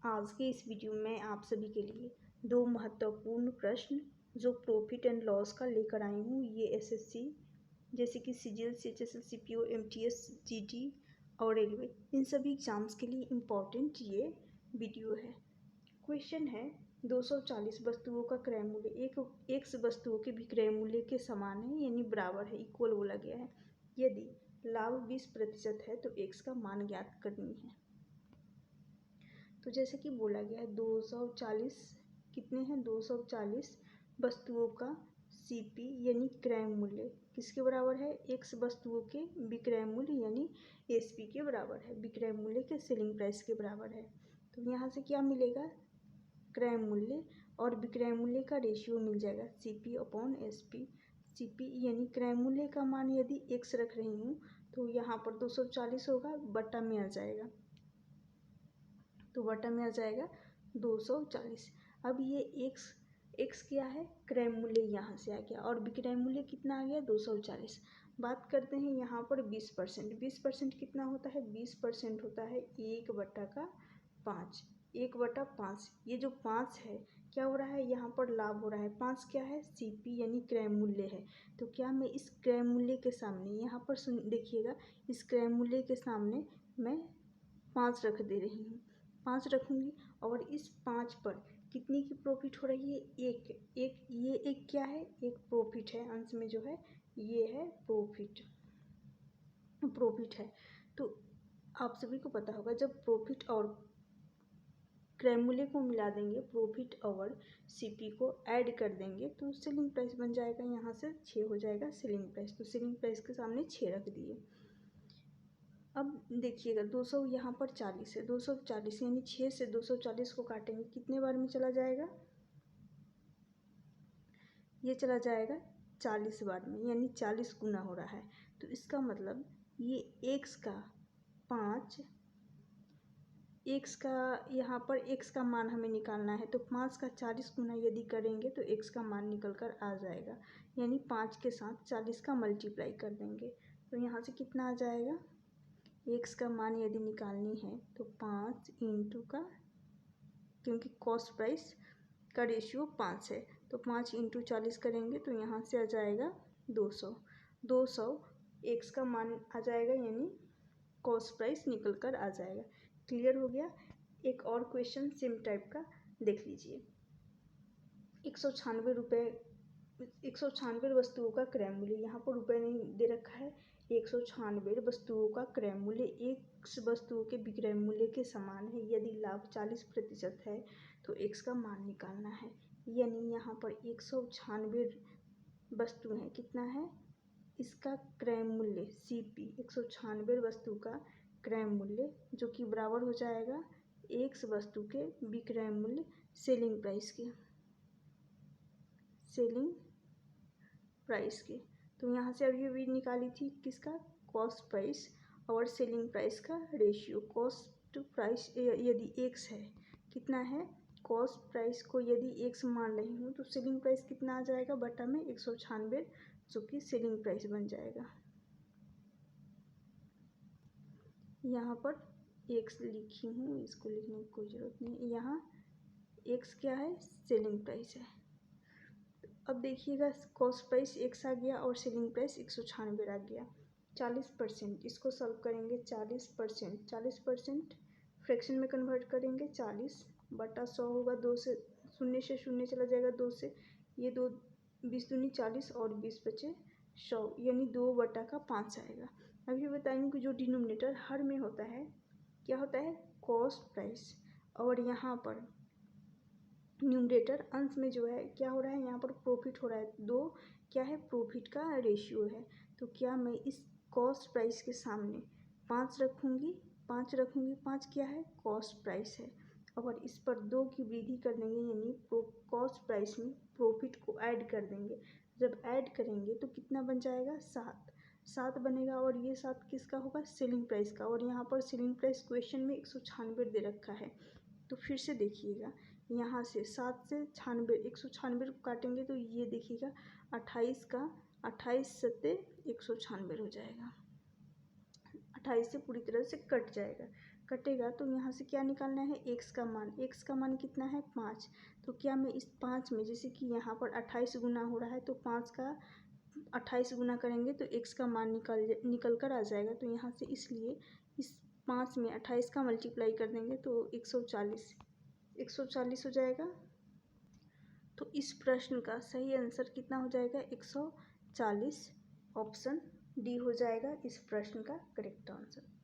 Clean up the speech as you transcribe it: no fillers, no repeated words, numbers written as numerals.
आज के इस वीडियो में आप सभी के लिए दो महत्वपूर्ण प्रश्न जो प्रॉफिट एंड लॉस का लेकर आई हूँ। ये एसएससी जैसे कि CGL, CHSL, CPO, MTS, GD और रेलवे, इन सभी एग्जाम्स के लिए इम्पॉर्टेंट ये वीडियो है। क्वेश्चन है 240 वस्तुओं का क्रय मूल्य एक वस्तुओं के विक्रय मूल्य के समान है, यानी बराबर है, इक्वल बोला गया है। यदि लाभ 20% है तो एक्स का मान ज्ञात करनी है। तो जैसे कि बोला गया है 240 कितने हैं, 240 वस्तुओं का सीपी यानी क्रय मूल्य किसके बराबर है, एक्स वस्तुओं के विक्रय मूल्य यानी एसपी के बराबर है, विक्रय मूल्य के सेलिंग प्राइस के बराबर है। तो यहाँ से क्या मिलेगा, क्रय मूल्य और विक्रय मूल्य का रेशियो मिल जाएगा, सीपी अपॉन एसपी। सीपी यानी क्रय मूल्य का मान यदि एक्स रख रही हूँ तो यहाँ पर 240 होगा, बट्टा में आ जाएगा, तो बटा में आ जाएगा 240। अब ये एक्स क्या है, क्रय मूल्य यहाँ से आ गया और विक्रय मूल्य कितना आ गया 240। बात करते हैं यहाँ पर 20%। 20% कितना होता है, 20% होता है 1/5, 1/5। ये जो 5 है क्या हो रहा है, यहाँ पर लाभ हो रहा है। 5 क्या है, सीपी यानी क्रय मूल्य है। तो क्या मैं इस क्रय मूल्य के सामने यहाँ पर देखिएगा, इस क्रय मूल्य के सामने मैं 5 रख दे रही हूँ, 5 रखूँगी और इस 5 पर कितनी की प्रॉफिट हो रही है, ये एक क्या है, एक प्रॉफिट है, अंश में जो है ये है प्रॉफिट है। तो आप सभी को पता होगा जब प्रॉफिट और क्रय मूल्य को मिला देंगे, प्रॉफिट और सीपी को ऐड कर देंगे तो सेलिंग प्राइस बन जाएगा, यहाँ से 6 हो जाएगा सेलिंग प्राइस। तो सेलिंग प्राइस के सामने 6 रख दिए। अब देखिएगा 200 यहाँ पर 40 है, 240 यानी 6 से 240 को काटेंगे कितने बार में चला जाएगा, ये चला जाएगा 40 बार में, यानी 40 गुना हो रहा है। तो इसका मतलब ये एक्स का 5, एक्स का यहाँ पर एक्स का मान हमें निकालना है, तो 5 का 40 गुना यदि करेंगे तो एक्स का मान निकल कर आ जाएगा, यानी 5 के साथ 40 का मल्टीप्लाई कर देंगे तो यहाँ से कितना आ जाएगा, एक्स का मान यदि निकालनी है तो 5 इंटू का, क्योंकि कॉस्ट प्राइस का रेशियो 5 है तो 5 इंटू 40 करेंगे तो यहाँ से आ जाएगा 200 एक्स का मान आ जाएगा, यानी कॉस्ट प्राइस निकल कर आ जाएगा। क्लियर हो गया। एक और क्वेश्चन सेम टाइप का देख लीजिए। 196 रुपये, 196 वस्तुओं का क्रय मूल्य, यहाँ पर रुपये नहीं दे रखा है, 196 वस्तुओं का क्रय मूल्य एक वस्तुओं के विक्रय मूल्य के समान है। यदि लाभ 40% है तो एक्स का मान निकालना है, यानी यहाँ पर 196 वस्तु हैं, कितना है, इसका क्रय मूल्य सीपी 196 वस्तु का क्रय मूल्य जो कि बराबर हो जाएगा एक्स वस्तु के विक्रय मूल्य सेलिंग प्राइस के। तो यहाँ से अभी अभी निकाली थी किसका, कॉस्ट प्राइस और सेलिंग प्राइस का रेशियो। कॉस्ट प्राइस यदि एक्स है, कितना है, कॉस्ट प्राइस को यदि एक्स मान रही हूँ तो सेलिंग प्राइस कितना आ जाएगा, बटा में 196 जो कि सेलिंग प्राइस बन जाएगा। यहाँ पर एक्स लिखी हूँ, इसको लिखने की कोई ज़रूरत नहीं, यहाँ एक्स क्या है, सेलिंग प्राइस है। अब देखिएगा कॉस्ट प्राइस एक्स आ गया और सेलिंग प्राइस 196 आ गया। 40%, इसको सॉल्व करेंगे, 40% फ्रैक्शन में कन्वर्ट करेंगे, 40/100 होगा, 2 से शून्य चला जाएगा, 2 से ये 2 20 दूनी 40 और 20 बचे 100, यानी 2/5 आएगा। अभी बताएंगे कि जो डिनोमिनेटर हर में होता है क्या होता है, कॉस्ट प्राइस, और यहाँ पर न्यूमरेटर अंश में जो है क्या हो रहा है, यहाँ पर प्रॉफिट हो रहा है, दो क्या है, प्रॉफिट का रेशियो है। तो क्या मैं इस कॉस्ट प्राइस के सामने 5 रखूँगी, 5 क्या है, कॉस्ट प्राइस है, और इस पर 2 की वृद्धि कर देंगे, यानी कॉस्ट प्राइस में प्रॉफिट को ऐड कर देंगे। जब ऐड करेंगे तो कितना बन जाएगा, 7 बनेगा, और ये 7 किसका होगा, सेलिंग प्राइस का, और यहाँ पर सेलिंग प्राइस क्वेश्चन में 196 दे रखा है। तो फिर से देखिएगा, यहाँ से 7 से 196 को काटेंगे तो ये देखिएगा 28 का 28 सत्ते 196 हो जाएगा, 28 से पूरी तरह से कट जाएगा। कटेगा तो यहाँ से क्या निकालना है, एक्स का मान। एक्स का मान कितना है, 5। तो क्या मैं इस 5 में, जैसे कि यहाँ पर 28 गुना हो रहा है, तो 5 का 28 गुना करेंगे तो एक्स का मान निकल कर आ जाएगा। तो यहाँ से इसलिए इस 5 में 28 का मल्टीप्लाई कर देंगे तो 140 हो जाएगा। तो इस प्रश्न का सही आंसर कितना हो जाएगा, 140। ऑप्शन डी हो जाएगा इस प्रश्न का करेक्ट आंसर।